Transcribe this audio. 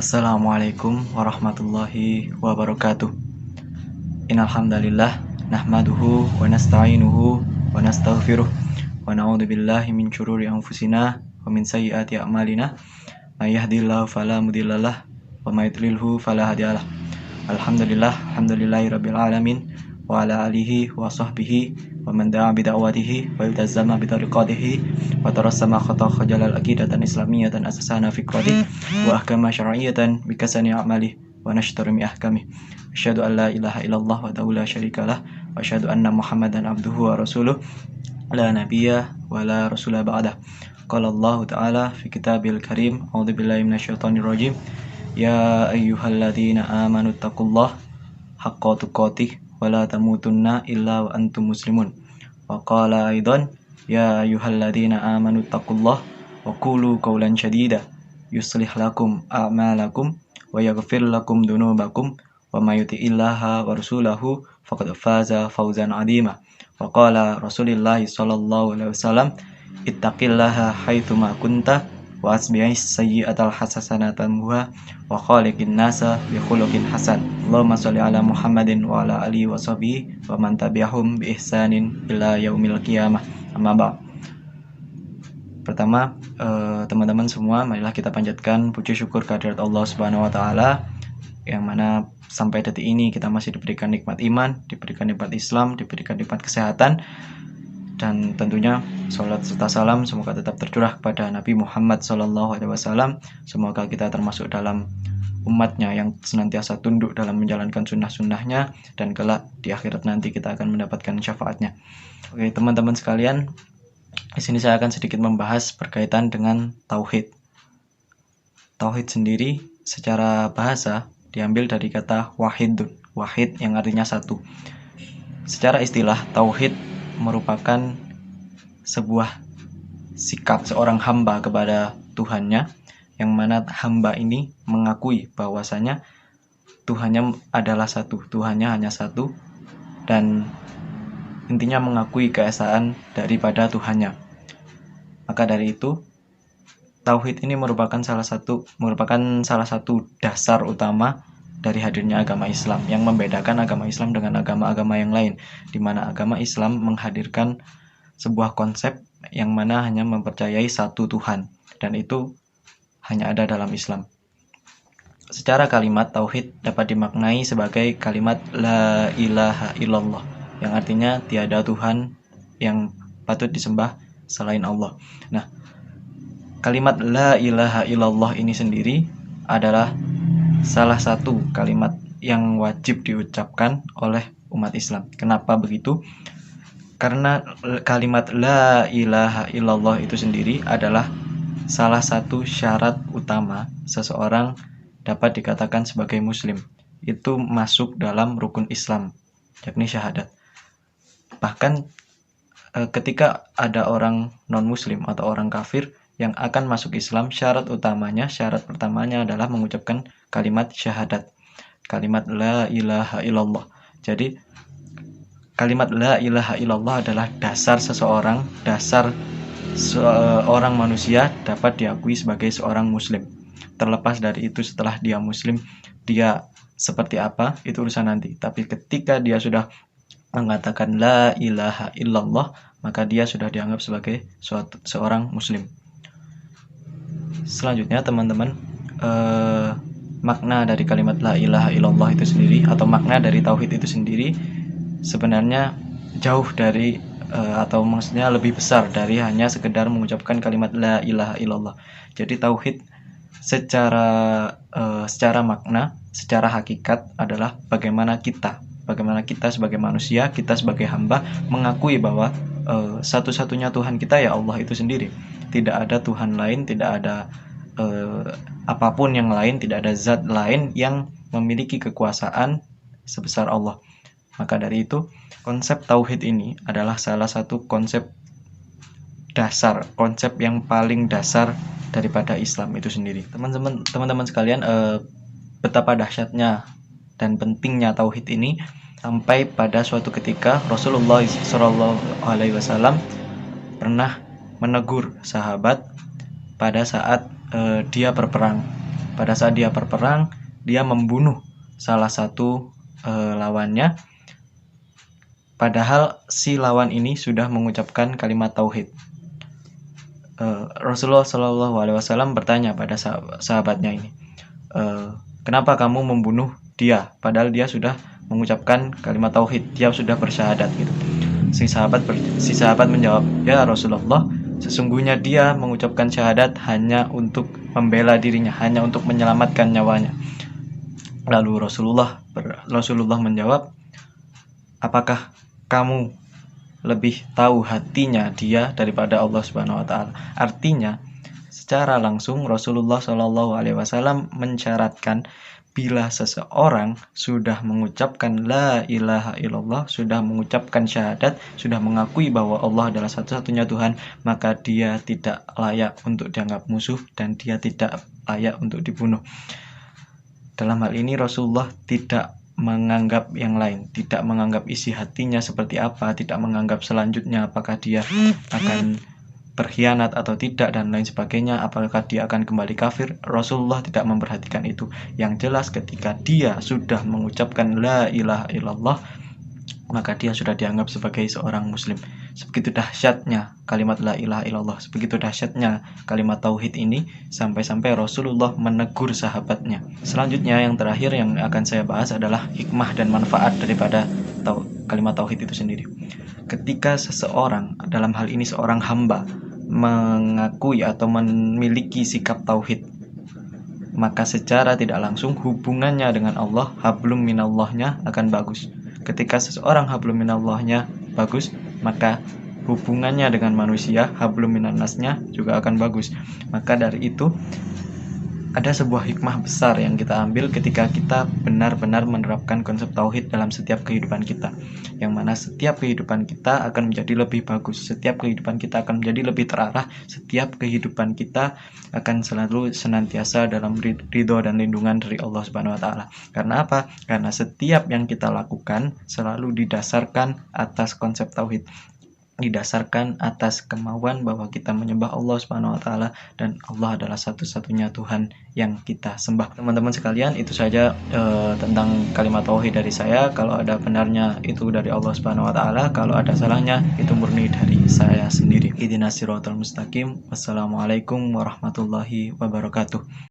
Assalamualaikum warahmatullahi wabarakatuh. Innal hamdalillah nahmaduhu wa nasta'inuhu wa nastaghfiruh wa na'udzu billahi min syururi anfusina wa min sayyiati a'malina. May yahdihillahu fala mudhillalah wa may yudlilhu fala hadiyalah. Alhamdulillahirabbil alamin wa ala alihi wa sahbihi wa man da'a bi da'watihi wa iltazama bi tariqatihi wa tarassama khata khajalal aqidatan islamiyatan asasana fiqrati wa ahkama syar'iyyatan bi kasani a'mali wa nashtaru mi ahkami. Asyhadu an la ilaha illallah wa la syarikalah wa asyhadu anna Muhammadan abduhu wa rasuluh la nabiyya wa la rasula ba'dah. Qala Allah ta'ala fi kitabil karim, a'udzu billahi minasyaitonir rajim. Ya ayyuhalladzina amanu taqullaha haqqa tuqatih wa la tamutunna illa wa antum muslimun. Wa qala aidan ya ayyuhalladzina amanu taqullaha wa qulu qawlan shadida yuslih lakum a'malakum wa yaghfir lakum dunubakum wa may yuti'illaha wa rasulahu faqad faza fawzan 'azima. Wa qala Rasulullah sallallahu alaihi wasallam ittaqillaha haitsu ma kunta wa asbi'is sayyi'atal hasanatan wa khaliqin nasa bi khuluqin hasan. Allahumma shalli ala Muhammadin wa ala alihi wa sahbihi wa man tabi'ahum bi ihsanin ila yaumil qiyamah. Amma ba'd. Pertama, teman-teman semua, marilah kita panjatkan puji syukur kehadirat Allah Subhanahu wa taala yang mana sampai detik ini kita masih diberikan nikmat iman, diberikan nikmat Islam, diberikan nikmat kesehatan. Dan tentunya salat serta salam semoga tetap tercurah kepada Nabi Muhammad SAW. Semoga kita termasuk dalam umatnya yang senantiasa tunduk dalam menjalankan sunnah-sunnahnya, dan kelak di akhirat nanti kita akan mendapatkan syafaatnya. Oke teman-teman sekalian, di sini saya akan sedikit membahas berkaitan dengan tauhid. Tauhid sendiri secara bahasa diambil dari kata wahidun, wahid yang artinya satu. Secara istilah, tauhid merupakan sebuah sikap seorang hamba kepada Tuhannya, yang mana hamba ini mengakui bahwasanya Tuhannya adalah satu, Tuhannya hanya satu, dan intinya mengakui keesaan daripada Tuhannya. Maka dari itu, tauhid ini merupakan salah satu dasar utama dari hadirnya agama Islam, yang membedakan agama Islam dengan agama-agama yang lain, di mana agama Islam menghadirkan sebuah konsep yang mana hanya mempercayai satu Tuhan, dan itu hanya ada dalam Islam. Secara kalimat, tauhid dapat dimaknai sebagai kalimat la ilaha illallah, yang artinya tiada Tuhan yang patut disembah selain Allah. Nah, kalimat la ilaha illallah ini sendiri adalah salah satu kalimat yang wajib diucapkan oleh umat Islam. Kenapa begitu? Karena kalimat la ilaha illallah itu sendiri adalah salah satu syarat utama seseorang dapat dikatakan sebagai muslim. Itu masuk dalam rukun Islam, yakni syahadat. Bahkan ketika ada orang non-muslim atau orang kafir yang akan masuk Islam, syarat pertamanya adalah mengucapkan kalimat syahadat, kalimat la ilaha illallah. Jadi kalimat la ilaha illallah adalah dasar seorang manusia dapat diakui sebagai seorang muslim. Terlepas dari itu, setelah dia muslim, dia seperti apa itu urusan nanti. Tapi ketika dia sudah mengatakan la ilaha illallah, maka dia sudah dianggap sebagai seorang muslim. Selanjutnya teman-teman, makna dari kalimat la ilaha illallah itu sendiri, atau makna dari tauhid itu sendiri sebenarnya jauh dari atau maksudnya lebih besar dari hanya sekedar mengucapkan kalimat la ilaha illallah. Jadi tauhid secara makna, secara hakikat adalah bagaimana kita sebagai manusia, kita sebagai hamba mengakui bahwa satu-satunya Tuhan kita ya Allah itu sendiri. Tidak ada Tuhan lain, tidak ada apapun yang lain, tidak ada zat lain yang memiliki kekuasaan sebesar Allah. Maka dari itu, konsep tauhid ini adalah salah satu konsep dasar, konsep yang paling dasar daripada Islam itu sendiri. Teman-teman sekalian, betapa dahsyatnya dan pentingnya tauhid ini sampai pada suatu ketika Rasulullah SAW pernah menegur sahabat pada saat dia berperang. pada saat dia berperang, dia membunuh salah satu lawannya, padahal si lawan ini sudah mengucapkan kalimat tauhid. Rasulullah Shallallahu Alaihi Wasallam bertanya pada sahabatnya ini, kenapa kamu membunuh dia, padahal dia sudah mengucapkan kalimat tauhid, dia sudah bersyahadat gitu. Si sahabat menjawab, ya Rasulullah, sesungguhnya dia mengucapkan syahadat hanya untuk membela dirinya, hanya untuk menyelamatkan nyawanya. Lalu Rasulullah menjawab, apakah kamu lebih tahu hatinya dia daripada Allah Subhanahu wa taala? Artinya, secara langsung Rasulullah Shallallahu alaihi wasallam mensyaratkan bila seseorang sudah mengucapkan la ilaha illallah, sudah mengucapkan syahadat, sudah mengakui bahwa Allah adalah satu-satunya Tuhan, maka dia tidak layak untuk dianggap musuh dan dia tidak layak untuk dibunuh. Dalam hal ini Rasulullah tidak menganggap yang lain, tidak menganggap isi hatinya seperti apa, tidak menganggap selanjutnya apakah dia akan berkhianat atau tidak dan lain sebagainya, apakah dia akan kembali kafir. Rasulullah tidak memperhatikan itu. Yang jelas ketika dia sudah mengucapkan la ilaha illallah, maka dia sudah dianggap sebagai seorang muslim. Sebegitu dahsyatnya kalimat la ilaha illallah, sebegitu dahsyatnya kalimat tauhid ini, sampai-sampai Rasulullah menegur sahabatnya. Selanjutnya yang terakhir yang akan saya bahas adalah hikmah dan manfaat daripada kalimat tauhid itu sendiri. Ketika seseorang, dalam hal ini seorang hamba, mengakui atau memiliki sikap tauhid, maka secara tidak langsung hubungannya dengan Allah, hablum minallahnya akan bagus. Ketika seseorang hablum minallahnya bagus, maka hubungannya dengan manusia, hablum minannasnya juga akan bagus. Maka dari itu ada sebuah hikmah besar yang kita ambil ketika kita benar-benar menerapkan konsep tauhid dalam setiap kehidupan kita, yang mana setiap kehidupan kita akan menjadi lebih bagus, setiap kehidupan kita akan menjadi lebih terarah, setiap kehidupan kita akan selalu senantiasa dalam ridho dan lindungan dari Allah Subhanahu wa taala. Karena apa? Karena setiap yang kita lakukan selalu didasarkan atas konsep tauhid, didasarkan atas kemauan bahwa kita menyembah Allah Subhanahu wa taala dan Allah adalah satu-satunya Tuhan yang kita sembah. Teman-teman sekalian, itu saja tentang kalimat tauhid dari saya. Kalau ada benarnya itu dari Allah Subhanahu wa taala, kalau ada salahnya itu murni dari saya sendiri. Ihdinas siratal mustaqim. Wassalamualaikum warahmatullahi wabarakatuh.